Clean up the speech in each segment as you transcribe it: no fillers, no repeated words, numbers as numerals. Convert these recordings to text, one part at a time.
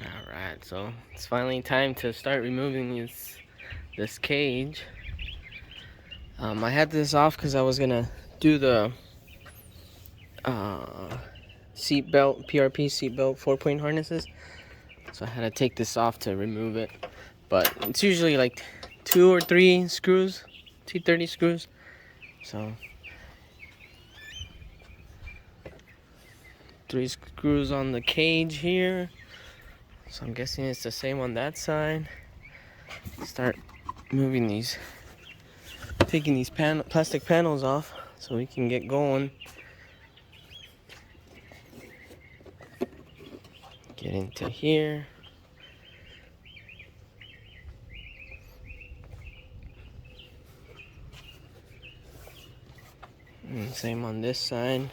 Alright, so it's finally time to start removing this cage. I had this off because I was gonna do the seat belt, PRP seat belt 4-point harnesses. So I had to take this off to remove it. But it's usually like 2 or 3 screws, T30 screws. So 3 screws on the cage here. So I'm guessing it's the same on that side. Start moving these, taking these plastic panels off so we can get going. Get into here. And same on this side.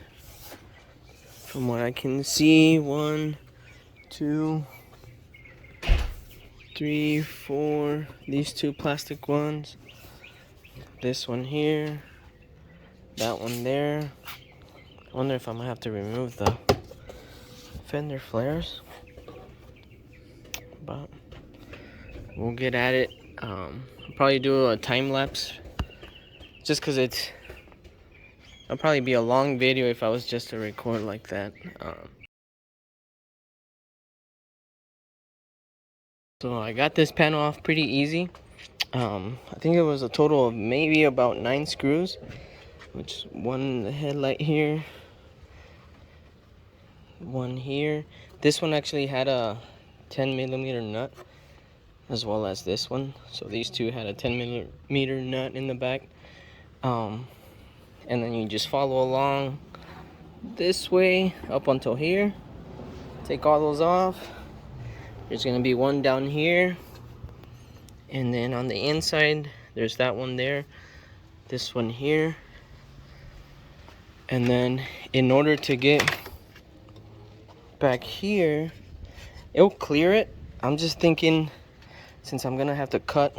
From what I can see, 1, 2, 3, 4. These 2 plastic ones. This one here. That one there. I wonder if I'm gonna have to remove the fender flares. But we'll get at it. I'll probably do a time lapse. Just because it'll probably be a long video if I was just to record like that. So I got this panel off pretty easy. I think it was a total of maybe about 9 screws, which one in the headlight here, one here. This one actually had a 10mm nut, as well as this one. So these 2 had a 10mm nut in the back. And then you just follow along this way up until here. Take all those off. There's gonna be one down here, and then on the inside there's that one there, this one here. And then in order to get back here, it'll clear it. I'm just thinking, since I'm gonna have to cut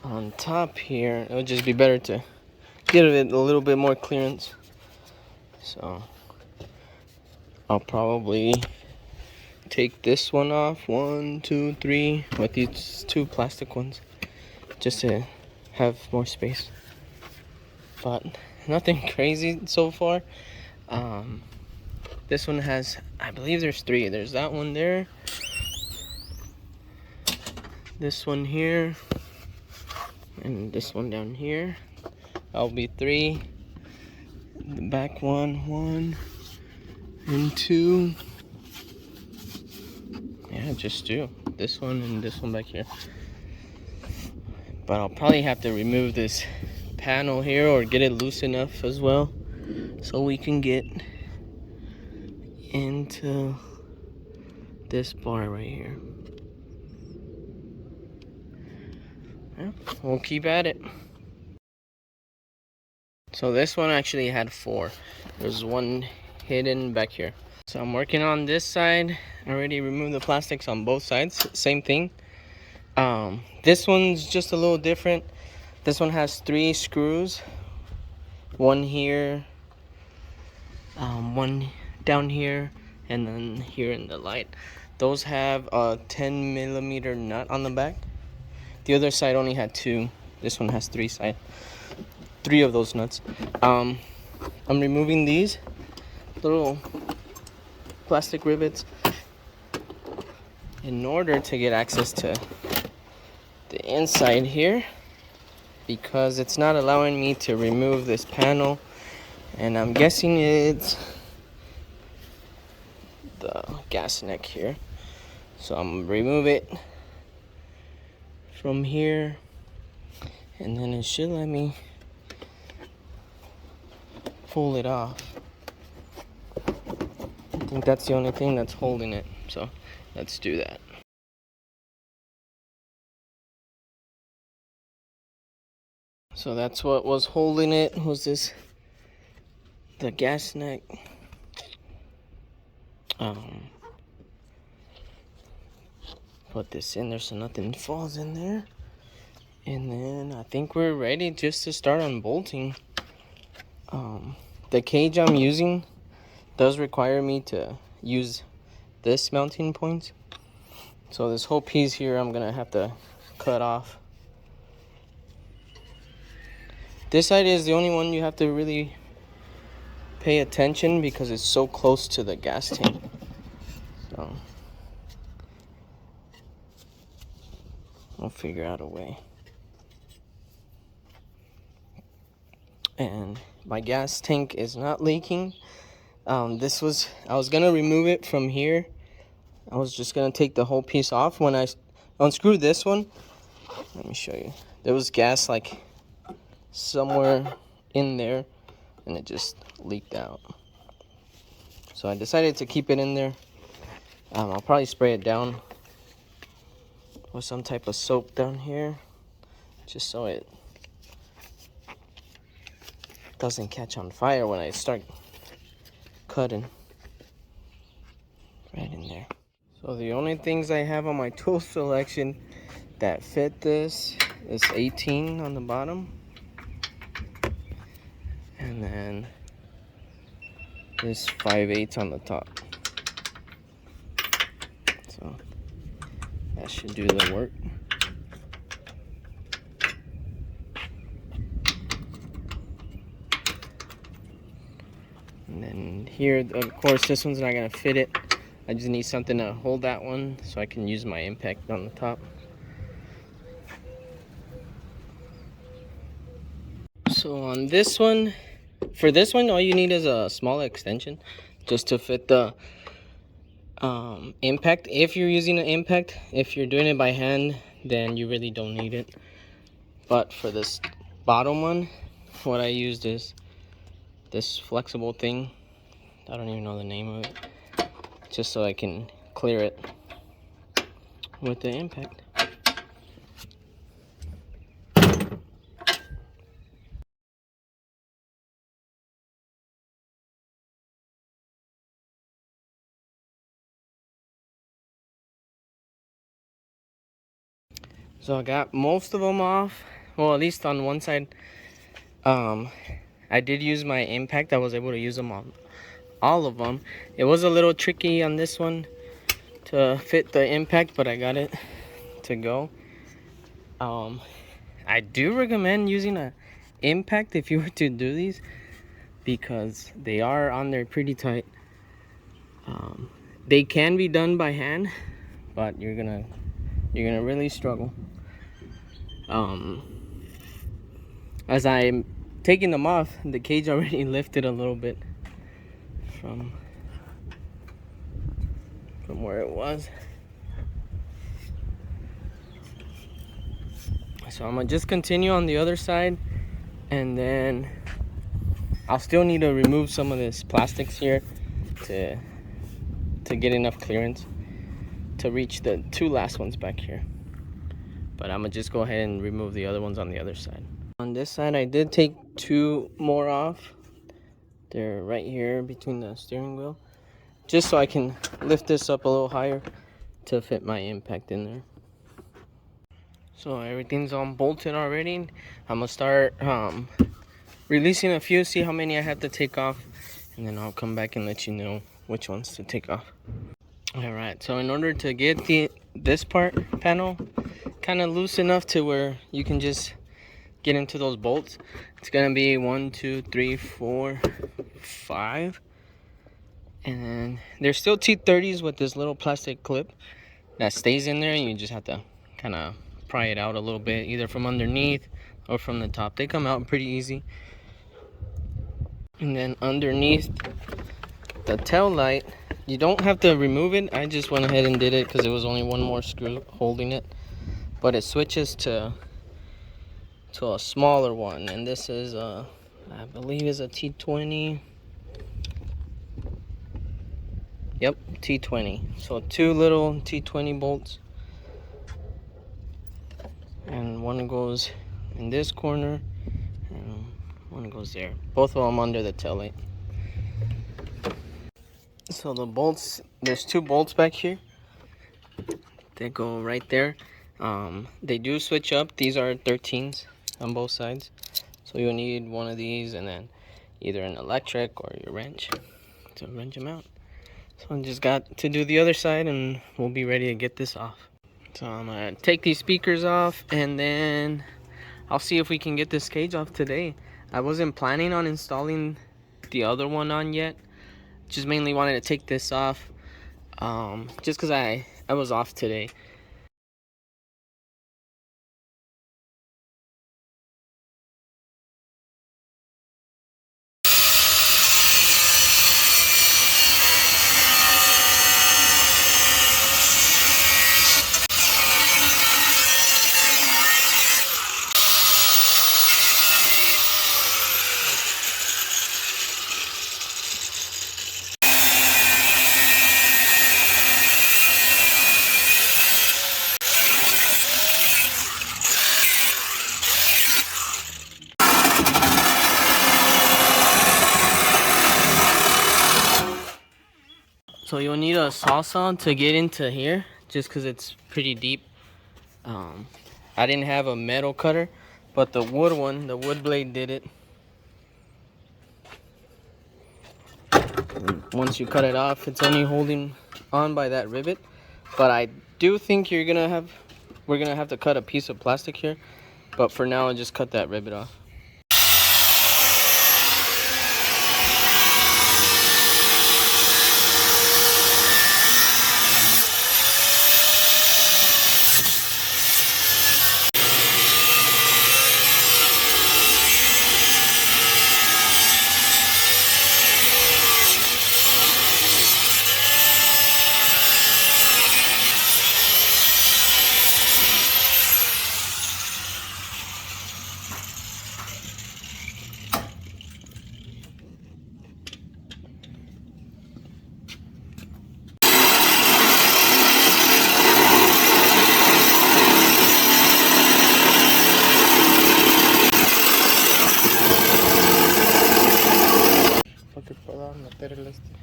on top here, it would just be better to get it a little bit more clearance. So I'll probably take this one off, 1, 2, 3, with these 2 plastic ones, just to have more space. But nothing crazy so far. This one has, I believe there's 3. There's that one there, this one here, and this one down here. That'll be 3. The back one, 1 and 2. Yeah, just 2. This one and this one back here. But I'll probably have to remove this panel here or get it loose enough as well so we can get into this bar right here. Yeah, we'll keep at it. So this one actually had 4. There's one hidden back here. So I'm working on this side. I already removed the plastics on both sides. Same thing. This one's just a little different. This one has 3 screws. One here, one down here, and then here in the light. Those have a 10mm nut on the back. The other side only had 2. This one has 3 of those nuts. I'm removing these little plastic rivets in order to get access to the inside here, because it's not allowing me to remove this panel, and I'm guessing it's the gas neck here. So I'm gonna remove it from here, and then it should let me pull it off. I think that's the only thing that's holding it, so let's do that. So that's what was holding it, was the gas neck. Put this in there so nothing falls in there. And then I think we're ready just to start unbolting. The cage I'm using, does require me to use this mounting point. So this whole piece here I'm gonna have to cut off. This side is the only one you have to really pay attention because it's so close to the gas tank. So I'll figure out a way. And my gas tank is not leaking. I was gonna remove it from here. I was just gonna take the whole piece off. When I unscrewed this one, let me show you. There was gas like somewhere in there and it just leaked out. So I decided to keep it in there. I'll probably spray it down with some type of soap down here just so it doesn't catch on fire when I start cutting right in there. So the only things I have on my tool selection that fit this is 18 on the bottom, and then this 5/8 on the top. So that should do the work. And then here, of course, this one's not gonna fit it. I just need something to hold that one so I can use my impact on the top. So on this one, for this one, all you need is a small extension just to fit the impact. If you're using an impact, if you're doing it by hand, then you really don't need it. But for this bottom one, what I used is this flexible thing. I don't even know the name of it. Just so I can clear it with the impact. So I got most of them off. Well, at least on one side. I did use my impact. I was able to use them on all of them. It was a little tricky on this one to fit the impact, but I got it to go. I do recommend using a impact if you were to do these because they are on there pretty tight. They can be done by hand, but you're gonna really struggle. As I'm taking them off, the cage already lifted a little bit from where it was. So I'm gonna just continue on the other side, and then I'll still need to remove some of this plastics here to get enough clearance to reach the two last ones back here. But I'm gonna just go ahead and remove the other ones on the other side. On this side, I did take two more off. They're right here between the steering wheel, just so I can lift this up a little higher to fit my impact in there. So everything's unbolted already. I'm gonna start releasing a few, see how many I have to take off, and then I'll come back and let you know which ones to take off. All right, so in order to get this part panel kind of loose enough to where you can just get into those bolts, it's gonna be 1, 2, 3, 4, 5, and then there's still T30s with this little plastic clip that stays in there, and you just have to kind of pry it out a little bit, either from underneath or from the top. They come out pretty easy. And then underneath the tail light, you don't have to remove it. I just went ahead and did it because it was only one more screw holding it, but it switches to a smaller one, and this is I believe is a T20. Yep, T20. So two little T20 bolts, and one goes in this corner and one goes there. Both of them under the tail light. So the bolts, there's two bolts back here. They go right there. They do switch up. These are 13s on both sides. So you'll need one of these and then either an electric or your wrench. to wrench them out. So I just got to do the other side and we'll be ready to get this off. So I'm gonna take these speakers off and then I'll see if we can get this cage off today. I wasn't planning on installing the other one on yet. Just mainly wanted to take this off just because I was off today. So you'll need a saw to get into here, just because it's pretty deep. I didn't have a metal cutter, but the wood one, the wood blade did it. And once you cut it off, it's only holding on by that rivet. But I do think we're gonna have to cut a piece of plastic here. But for now, I'll just cut that rivet off.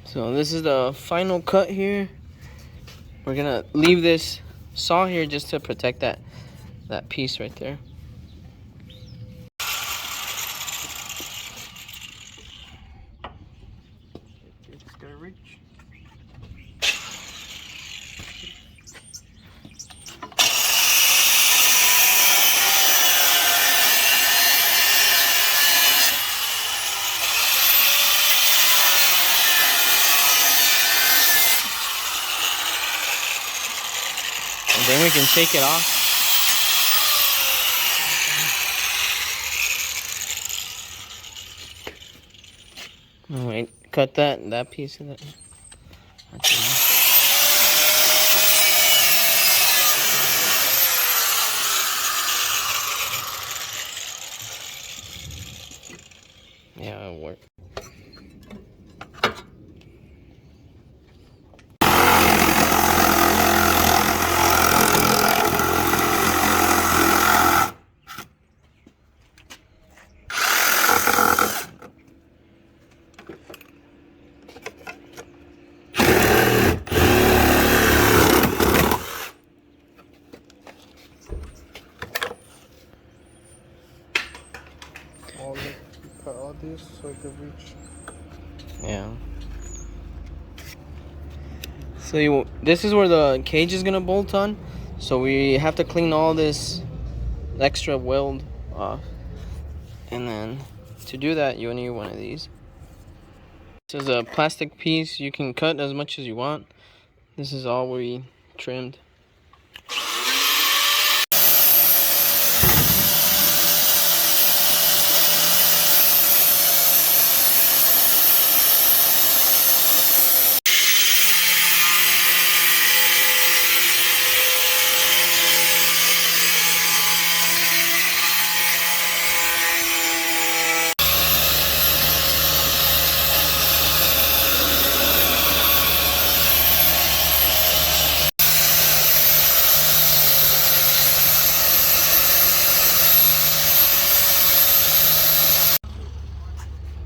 So this is the final cut here. We're gonna leave this saw here just to protect that piece right there. It's gonna reach. And then we can take it off. Oh, wait, cut that piece of that. Yeah, it'll work. Cut all these so it could reach. Yeah. So this is where the cage is gonna bolt on. So we have to clean all this extra weld off. And then to do that, you'll need one of these. This is a plastic piece. You can cut as much as you want. This is all we trimmed.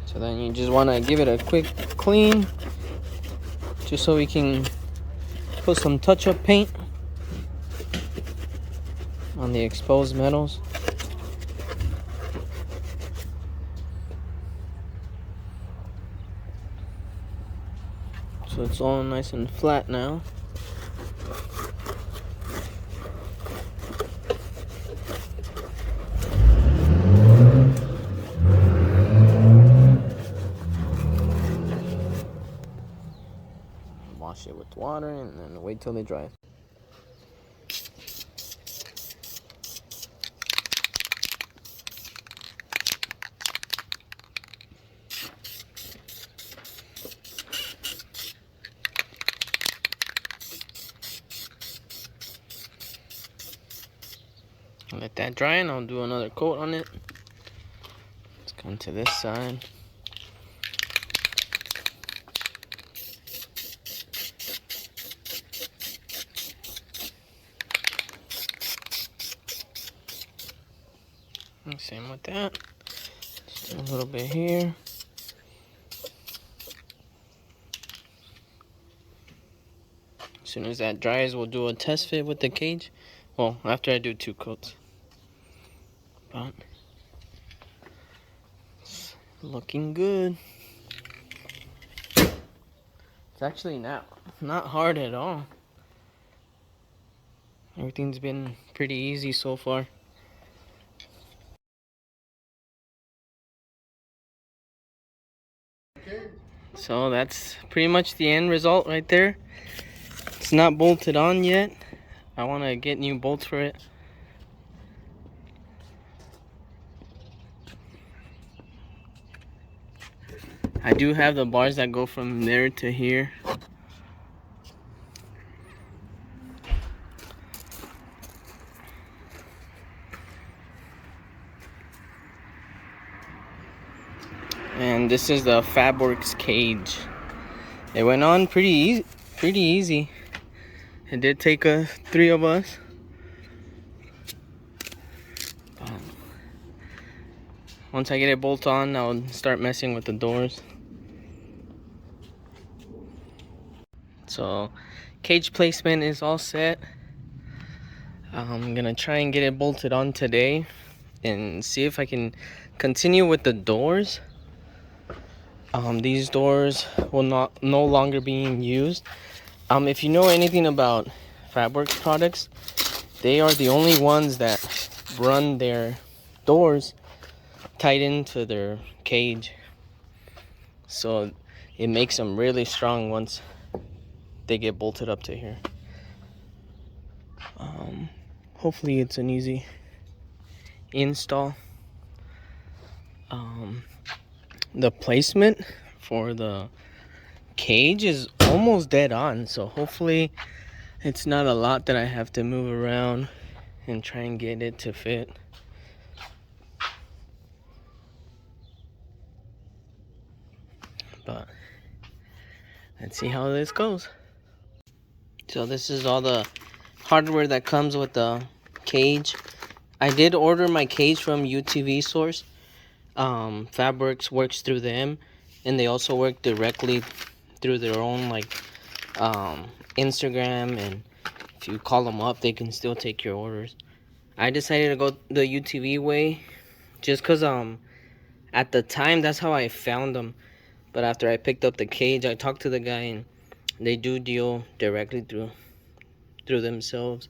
So then you just want to give it a quick clean, just so we can put some touch-up paint on the exposed metals. So it's all nice and flat now. Wash it with water and then wait till they dry. Let that dry and I'll do another coat on it. Let's come to this side. And same with that. Just do a little bit here. As soon as that dries, we'll do a test fit with the cage. Well, after I do 2 coats. But it's looking good. It's actually not hard at all. Everything's been pretty easy so far. So that's pretty much the end result right there. It's not bolted on yet. I want to get new bolts for it. I do have the bars that go from there to here. And this is the Fabwerx Cage. It went on pretty easy. It did take 3 of us. Once I get it bolt on, I'll start messing with the doors. So, cage placement is all set. I'm gonna try and get it bolted on today and see if I can continue with the doors. These doors will no longer being used. If you know anything about Fabwerx products, they are the only ones that run their doors tied into their cage, so it makes them really strong once they get bolted up to here. Hopefully it's an easy install. The placement for the cage is almost dead on, so hopefully it's not a lot that I have to move around and try and get it to fit. But let's see how this goes. So this is all the hardware that comes with the cage. I did order my cage from UTV Source. Fabwerx works through them, and they also work directly through their own Instagram, and if you call them up, they can still take your orders. I decided to go the UTV way just because at the time that's how I found them, but after I picked up the cage, I talked to the guy and they do deal directly through themselves.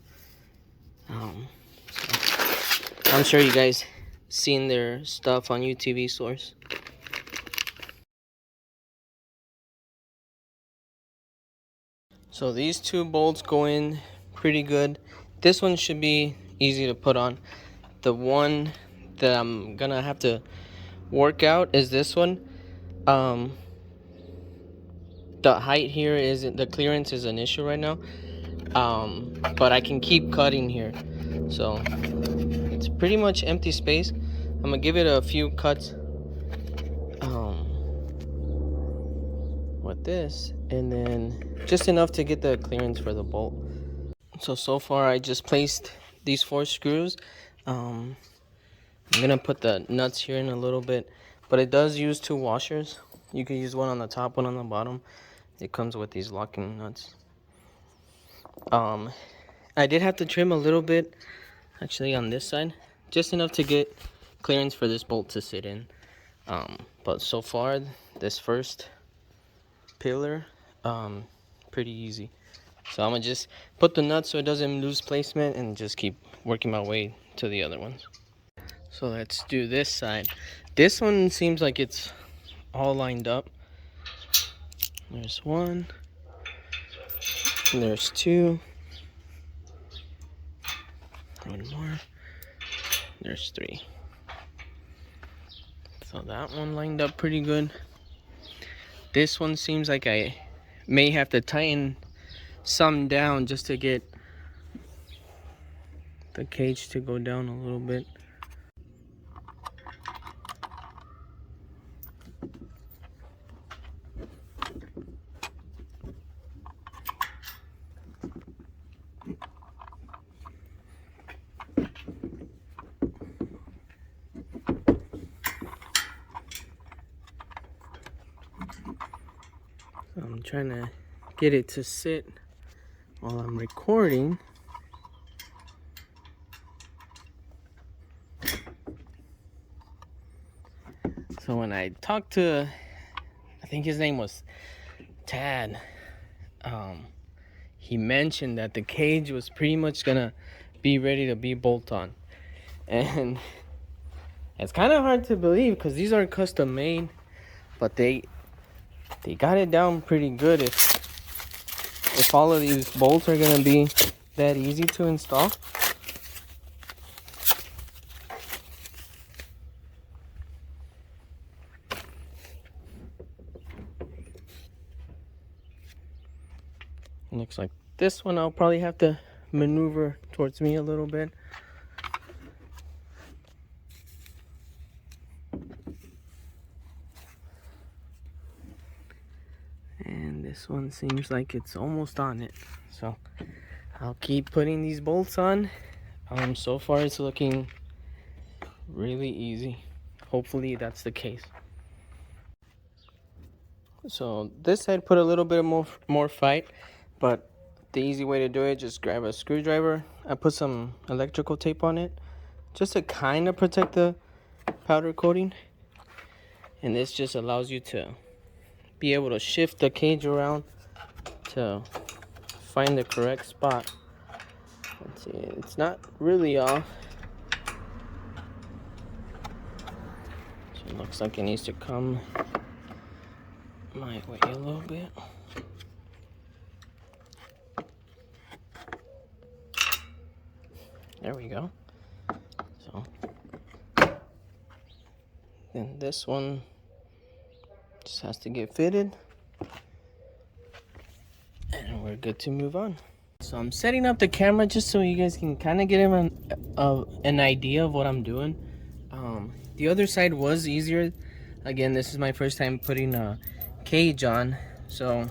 So I'm sure you guys seen their stuff on UTV Source. So these 2 bolts go in pretty good. This one should be easy to put on. The one that I'm gonna have to work out is this one. The height here the clearance is an issue right now. But I can keep cutting here. So it's pretty much empty space. I'm gonna give it a few cuts with this, and then just enough to get the clearance for the bolt. So far I just placed these 4 screws. I'm gonna put the nuts here in a little bit, but it does use 2 washers. You can use one on the top, one on the bottom. It comes with these locking nuts. I did have to trim a little bit actually on this side, just enough to get clearance for this bolt to sit in. But so far this first pillar pretty easy. So I'm gonna just put the nut so it doesn't lose placement and just keep working my way to the other ones. So let's do this side. This one seems like it's all lined up. There's one, and there's two, one more, there's three. So that one lined up pretty good. This one seems like I may have to tighten some down just to get the cage to go down a little bit. So I'm trying to get it to sit while I'm recording. So when I talked to, I think his name was Tad, he mentioned that the cage was pretty much gonna be ready to be bolt on. And it's kind of hard to believe because these are custom made, but they got it down pretty good. If all of these bolts are gonna be that easy to install. It looks like this one I'll probably have to maneuver towards me a little bit. And this one seems like it's almost on it. So I'll keep putting these bolts on. So far it's looking really easy. Hopefully that's the case. So this side put a little bit more fight, but the easy way to do it, just grab a screwdriver. I put some electrical tape on it just to kind of protect the powder coating. And this just allows you to be able to shift the cage around to find the correct spot. Let's see, it's not really off. So it looks like it needs to come my way a little bit. There we go. So then this one just has to get fitted and we're good to move on. So I'm setting up the camera just so you guys can kind of get an idea of what I'm doing. The other side was easier. Again, this is my first time putting a cage on, so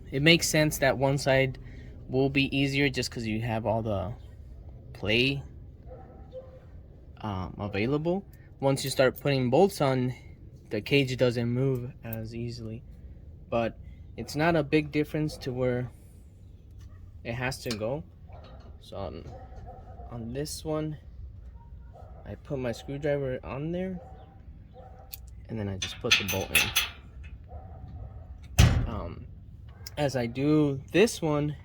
it makes sense that one side will be easier just because you have all the play available. Once you start putting bolts on, the cage doesn't move as easily, but it's not a big difference to where it has to go. So on this one, I put my screwdriver on there and then I just put the bolt in. As I do this one,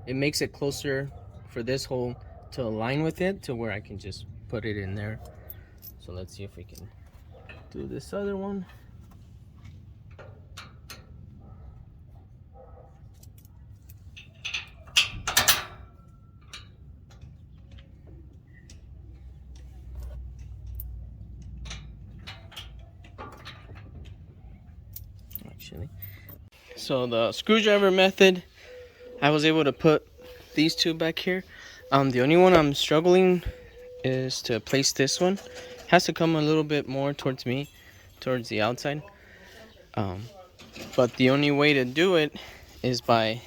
it makes it closer for this hole to align with it to where I can just put it in there. So let's see if we can do this other one. Actually, so the screwdriver method, I was able to put these two back here. The only one I'm struggling is to place this one. It has to come a little bit more towards me, towards the outside. But the only way to do it is by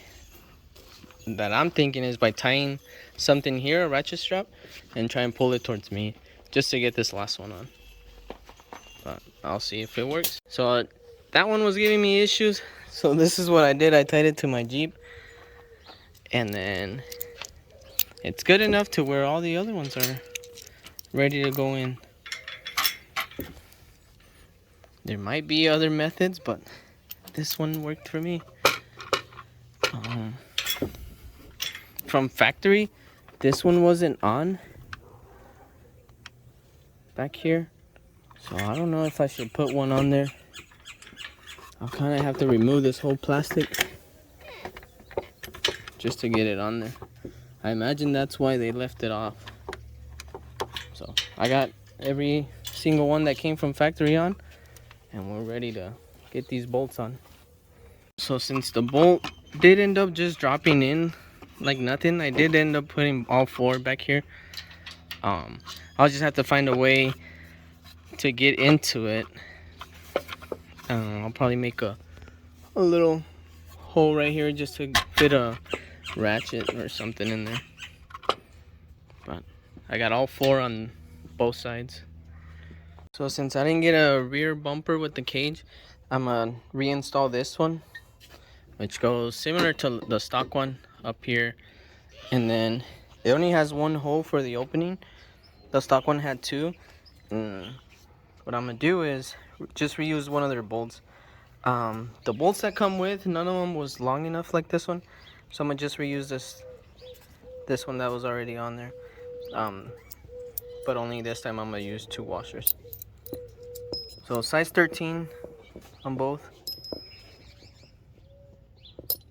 tying something here, a ratchet strap, and try and pull it towards me just to get this last one on. But I'll see if it works. So that one was giving me issues, so this is what I did. I tied it to my Jeep, and then it's good enough to where all the other ones are ready to go in. There might be other methods, but this one worked for me. From factory, this one wasn't on back here, so I don't know if I should put one on there. I'll kind of have to remove this whole plastic just to get it on there. I imagine that's why they left it off. So I got every single one that came from factory on, and we're ready to get these bolts on. So since the bolt did end up just dropping in like nothing, I did end up putting all 4 back here. I'll just have to find a way to get into it. I'll probably make a little hole right here just to fit a ratchet or something in there. But I got all 4 on both sides. So since I didn't get a rear bumper with the cage, I'm gonna reinstall this one, which goes similar to the stock one up here, and then it only has 1 hole for the opening. The stock one had 2. What I'm gonna do is just reuse one of their bolts. The bolts that come with, none of them was long enough like this one, so I'm gonna just reuse this one that was already on there. But only this time I'm gonna use 2 washers. So size 13 on both.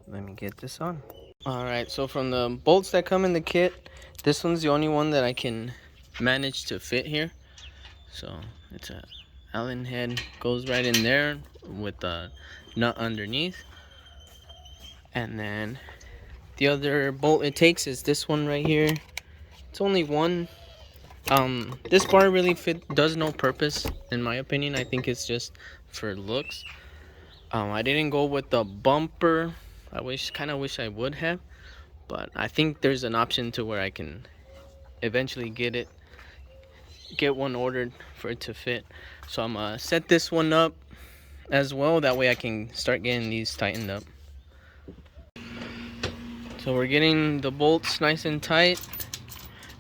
Let me get this on. Alright, so from the bolts that come in the kit, this one's the only one that I can manage to fit here. So it's a Allen head, goes right in there with the nut underneath. And then the other bolt it takes is this one right here. It's only one. This bar really does no purpose in my opinion. I think it's just for looks. I didn't go with the bumper. I kind of wish I would have, but I think there's an option to where I can eventually get one ordered for it to fit. So I'm gonna set this one up as well, that way I can start getting these tightened up. So we're getting the bolts nice and tight.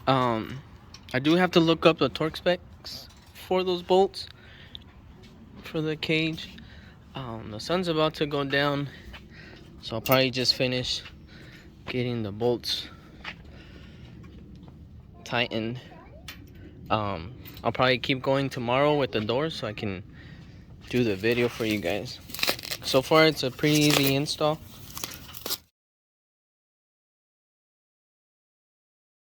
I do have to look up the torque specs for those bolts for the cage. The sun's about to go down, so I'll probably just finish getting the bolts tightened. I'll probably keep going tomorrow with the doors so I can do the video for you guys. So far it's a pretty easy install.